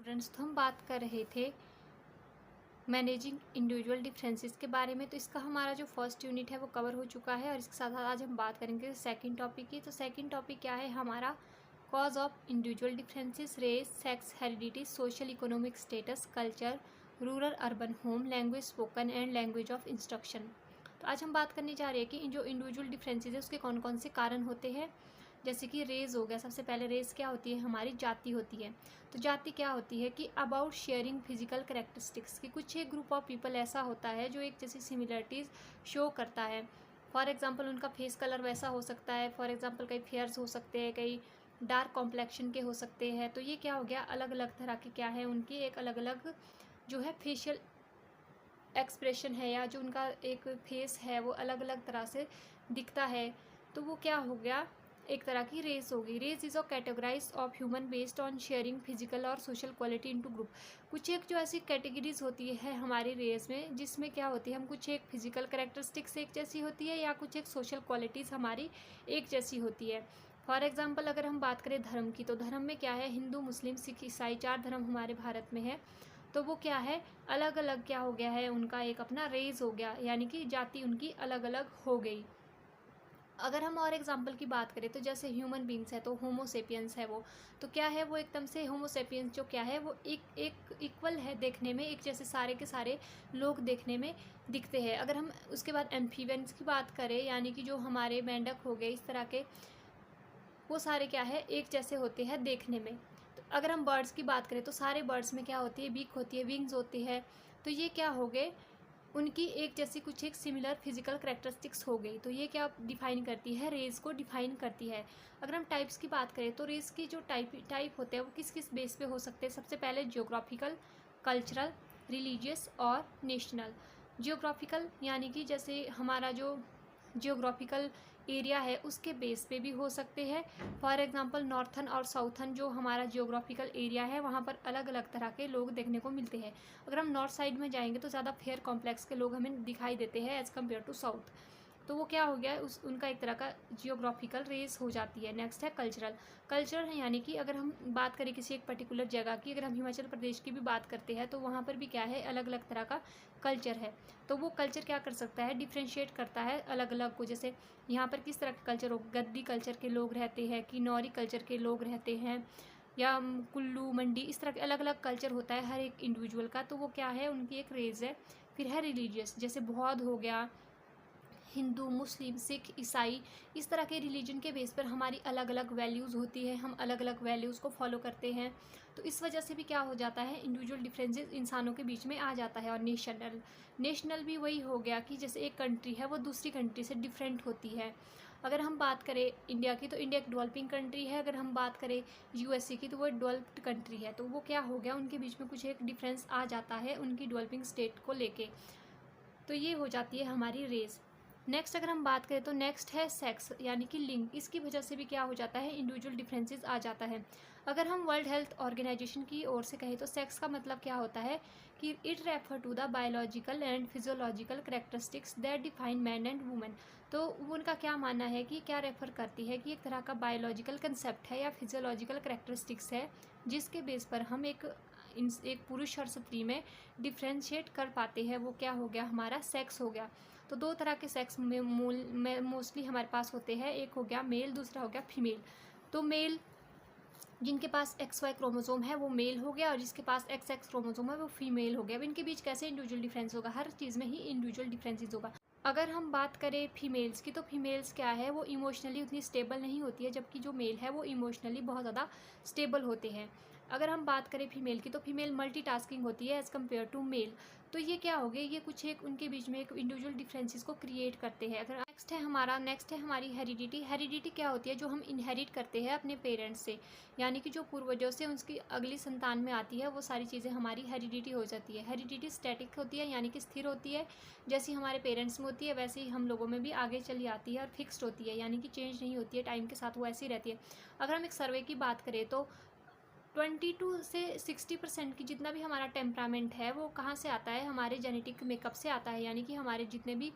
Students, तो हम बात कर रहे थे मैनेजिंग इंडिविजुअल डिफरेंसेस के बारे में। तो इसका हमारा जो फर्स्ट यूनिट है वो कवर हो चुका है और इसके साथ साथ आज हम बात करेंगे सेकंड टॉपिक की। तो सेकंड टॉपिक क्या है हमारा? Cause of individual differences, race, sex, heredity, social economic status, culture, rural urban home, language spoken and language of instruction. तो आज हम बात करने जा रहे हैं कि इन जो इंडिविजुअल डिफरेंसेस है उसके कौन कौन से कारण होते हैं। जैसे कि रेस हो गया, सबसे पहले रेस क्या होती है? हमारी जाति होती है। तो जाति क्या होती है कि अबाउट शेयरिंग फिजिकल करेक्टरिस्टिक्स, कि कुछ एक ग्रुप ऑफ पीपल ऐसा होता है जो एक जैसी सिमिलरिटीज़ शो करता है। फॉर एग्जांपल उनका फेस कलर वैसा हो सकता है, फॉर एग्जांपल कई फेयर्स हो सकते हैं, कई डार्क कॉम्प्लेक्शन के हो सकते हैं। तो ये क्या हो गया? अलग अलग तरह के क्या है उनकी एक अलग अलग जो है फेशियल एक्सप्रेशन है या जो उनका एक फेस है वो अलग अलग तरह से दिखता है। तो वो क्या हो गया? एक तरह की रेस होगी। Race is a categorize of human based on sharing physical और सोशल क्वालिटी इनटू ग्रुप। कुछ एक जो ऐसी कैटेगरीज होती है हमारी रेस में जिसमें क्या होती है, हम कुछ एक फिजिकल करेक्टरिस्टिक्स एक जैसी होती है या कुछ एक सोशल क्वालिटीज़ हमारी एक जैसी होती है। फॉर एग्जाम्पल अगर हम बात करें धर्म की, तो धर्म में क्या है? हिंदू, मुस्लिम, सिख, ईसाई 4 धर्म हमारे भारत में है। तो वो क्या है? अलग अलग क्या हो गया है? उनका एक अपना रेस हो गया, यानी कि जाति उनकी अलग अलग हो गई। अगर हम और एग्जाम्पल की बात करें तो जैसे ह्यूमन बींग्स है तो होमोसेपियंस है वो, तो क्या है? वो एकदम से होमोसेपियंस जो क्या है वो एक इक्वल है देखने में, एक जैसे सारे के सारे लोग देखने में दिखते हैं। अगर हम उसके बाद एम्फीबियंस की बात करें, यानी कि जो हमारे मेंढक हो गए इस तरह के, वो सारे क्या है? एक जैसे होते हैं देखने में। तो अगर हम बर्ड्स की बात करें तो सारे बर्ड्स में क्या होती है? बीक होती है, विंग्स होती है। तो ये क्या हो गए? उनकी एक जैसी कुछ एक सिमिलर फिजिकल करेक्टरिस्टिक्स हो गई। तो ये क्या डिफाइन करती है? रेस को डिफाइन करती है। अगर हम टाइप्स की बात करें तो रेस की जो टाइप होते हैं वो किस किस बेस पे हो सकते हैं? सबसे पहले जियोग्राफिकल, कल्चरल, रिलीजियस और नेशनल। जियोग्राफिकल यानी कि जैसे हमारा जो जियोग्राफिकल एरिया है उसके बेस पे भी हो सकते हैं। फॉर एग्जांपल नॉर्थन और साउथन जो हमारा जियोग्राफिकल एरिया है वहाँ पर अलग अलग तरह के लोग देखने को मिलते हैं। अगर हम नॉर्थ साइड में जाएंगे तो ज़्यादा फेयर कॉम्प्लेक्स के लोग हमें दिखाई देते हैं एज़ कम्पेयर टू साउथ। तो वो क्या हो गया? उस उनका एक तरह का जियोग्राफिकल रेस हो जाती है। नेक्स्ट है कल्चरल। कल्चर यानी कि अगर हम बात करें किसी एक पर्टिकुलर जगह की, अगर हम हिमाचल प्रदेश की भी बात करते हैं तो वहाँ पर भी क्या है? अलग अलग तरह का कल्चर है। तो वो कल्चर क्या कर सकता है? डिफ्रेंशिएट करता है अलग अलग को। जैसे यहाँ पर किस तरह का कल्चर हो? गद्दी कल्चर के लोग रहते हैं, किन्नौरी कल्चर के लोग रहते हैं, या कुल्लू, मंडी, इस तरह के अलग अलग कल्चर होता है हर एक इंडिविजुअल का। तो वो क्या है? उनकी एक रेस है। फिर है रिलीजियस, जैसे बौद्ध हो गया, हिंदू, मुस्लिम, सिख, ईसाई, इस तरह के रिलीजन के बेस पर हमारी अलग अलग वैल्यूज़ होती है, हम अलग अलग वैल्यूज़ को फॉलो करते हैं। तो इस वजह से भी क्या हो जाता है? इंडिविजुअल डिफरेंसेस इंसानों के बीच में आ जाता है। और नेशनल भी वही हो गया कि जैसे एक कंट्री है वो दूसरी कंट्री से डिफरेंट होती है। अगर हम बात करें इंडिया की तो इंडिया एक डेवलपिंग कंट्री है। अगर हम बात करें यूएसए की तो वो एक डेवलप्ड कंट्री है। तो वो क्या हो गया? उनके बीच में कुछ एक डिफरेंस आ जाता है उनकी डेवलपिंग स्टेट को लेके। तो ये हो जाती है हमारी रेस। नेक्स्ट अगर हम बात करें तो नेक्स्ट है सेक्स, यानी कि लिंग। इसकी वजह से भी क्या हो जाता है? इंडिविजुअल डिफरेंसेस आ जाता है। अगर हम वर्ल्ड हेल्थ ऑर्गेनाइजेशन की ओर से कहें तो सेक्स का मतलब क्या होता है कि it refer to the biological and physiological characteristics that define man and women. तो उनका क्या मानना है कि क्या रेफर करती है कि एक तरह का बायोलॉजिकल कंसेप्ट है या फिजियोलॉजिकल करेक्टरिस्टिक्स है जिसके बेस पर हम एक पुरुष और स्त्री में डिफ्रेंशिएट कर पाते हैं। वो क्या हो गया? हमारा सेक्स हो गया। तो दो तरह के सेक्स में मोस्टली हमारे पास होते हैं, एक हो गया मेल, दूसरा हो गया फीमेल। तो मेल जिनके पास XY क्रोमोसोम है वो मेल हो गया और जिसके पास XX क्रोमोसोम है वो फीमेल हो गया। अब इनके बीच कैसे इंडिविजुअल डिफरेंस होगा? हर चीज़ में ही इंडिविजुअल डिफरेंसेस होगा। अगर हम बात करें फीमेल्स की तो फीमेल्स क्या है? वो इमोशनली उतनी स्टेबल नहीं होती है, जबकि जो मेल है वो इमोशनली बहुत ज़्यादा स्टेबल होते हैं। अगर हम बात करें फीमेल की तो फीमेल मल्टीटास्किंग होती है एज़ कम्पेयर टू मेल। तो ये क्या हो गया? ये कुछ एक उनके बीच में एक इंडिविजुअल डिफरेंसेस को क्रिएट करते हैं। अगर नेक्स्ट है हमारी हेरिडिटी। हेरिडिटी क्या होती है? जो हम इनहेरिट करते हैं अपने पेरेंट्स से, यानी कि जो पूर्वजों से उसकी अगली संतान में आती है वो सारी चीज़ें हमारी हेरिडिटी हो जाती है। हेरिडिटी स्टैटिक होती है, यानी कि स्थिर होती है, जैसी हमारे पेरेंट्स में होती है वैसे ही हम लोगों में भी आगे चली आती है, और फिक्स्ड होती है, यानी कि चेंज नहीं होती है, टाइम के साथ वो ऐसी रहती है। अगर हम एक सर्वे की बात करें तो 22 से 60% की जितना भी हमारा टेम्परामेंट है वो कहाँ से आता है? हमारे जेनेटिक मेकअप से आता है, यानी कि हमारे जितने भी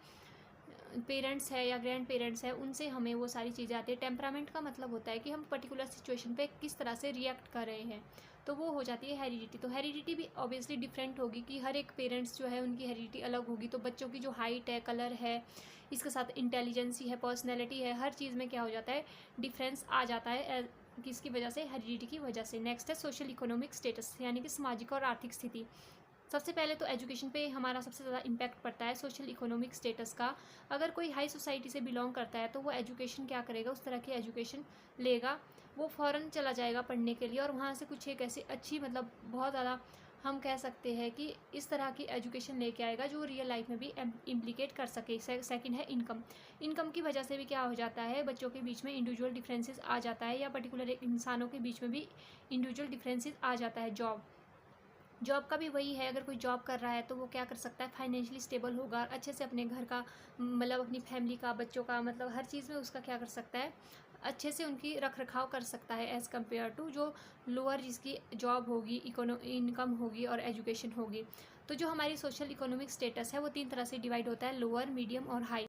पेरेंट्स है या ग्रैंड पेरेंट्स है उनसे हमें वो सारी चीज़ें आती है। टेम्परामेंट का मतलब होता है कि हम पर्टिकुलर सिचुएशन पे किस तरह से रिएक्ट कर रहे हैं। तो वो हो जाती है हेरिडिटी। तो हेरिडिटी भी ऑब्वियसली डिफरेंट होगी कि हर एक पेरेंट्स जो है उनकी हेरिडिटी अलग होगी। तो बच्चों की जो हाइट है, कलर है, इसके साथ इंटेलिजेंसी है, पर्सनैलिटी है, हर चीज़ में क्या हो जाता है, डिफरेंस आ जाता है किसकी वजह से, हेरिडिटी की वजह से। नेक्स्ट है सोशल इकोनॉमिक स्टेटस, यानी कि सामाजिक और आर्थिक स्थिति। सबसे पहले तो एजुकेशन पे हमारा सबसे ज़्यादा इम्पैक्ट पड़ता है सोशल इकोनॉमिक स्टेटस का। अगर कोई हाई सोसाइटी से बिलोंग करता है तो वो एजुकेशन क्या करेगा, उस तरह की एजुकेशन लेगा, वो फ़ौरन चला जाएगा पढ़ने के लिए और वहाँ से कुछ एक ऐसी अच्छी, मतलब बहुत ज़्यादा हम कह सकते हैं कि इस तरह की एजुकेशन लेके आएगा जो रियल लाइफ में भी इम्प्लीकेट कर सके। सेकंड है इनकम। इनकम की वजह से भी क्या हो जाता है, बच्चों के बीच में इंडिविजुअल डिफरेंसेस आ जाता है, या पर्टिकुलर इंसानों के बीच में भी इंडिविजुअल डिफरेंसेस आ जाता है। जॉब का भी वही है, अगर कोई जॉब कर रहा है तो वो क्या कर सकता है, फाइनेंशियली स्टेबल होगा, अच्छे से अपने घर का, मतलब अपनी फैमिली का, बच्चों का, मतलब हर चीज़ में उसका क्या कर सकता है, अच्छे से उनकी रख रखाव कर सकता है, एज़ कम्पेयर टू जो लोअर जिसकी जॉब होगी, इनकम होगी और एजुकेशन होगी। तो जो हमारी सोशल इकोनॉमिक स्टेटस है वो 3 तरह से डिवाइड होता है, लोअर, मीडियम और हाई।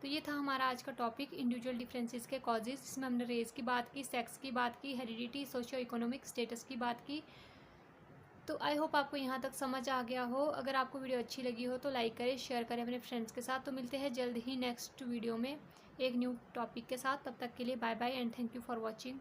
तो ये था हमारा आज का टॉपिक, इंडिविजुअल डिफरेंसेस के कॉजेज़, जिसमें हमने रेस की बात की, सेक्स की बात की, हेरिडिटी, सोशियो इकोनॉमिक स्टेटस की बात की। तो आई होप आपको यहाँ तक समझ आ गया हो। अगर आपको वीडियो अच्छी लगी हो तो लाइक करें, शेयर करें अपने फ्रेंड्स के साथ। तो मिलते हैं जल्द ही नेक्स्ट वीडियो में एक न्यू टॉपिक के साथ। तब तक के लिए bye bye and thank you for watching.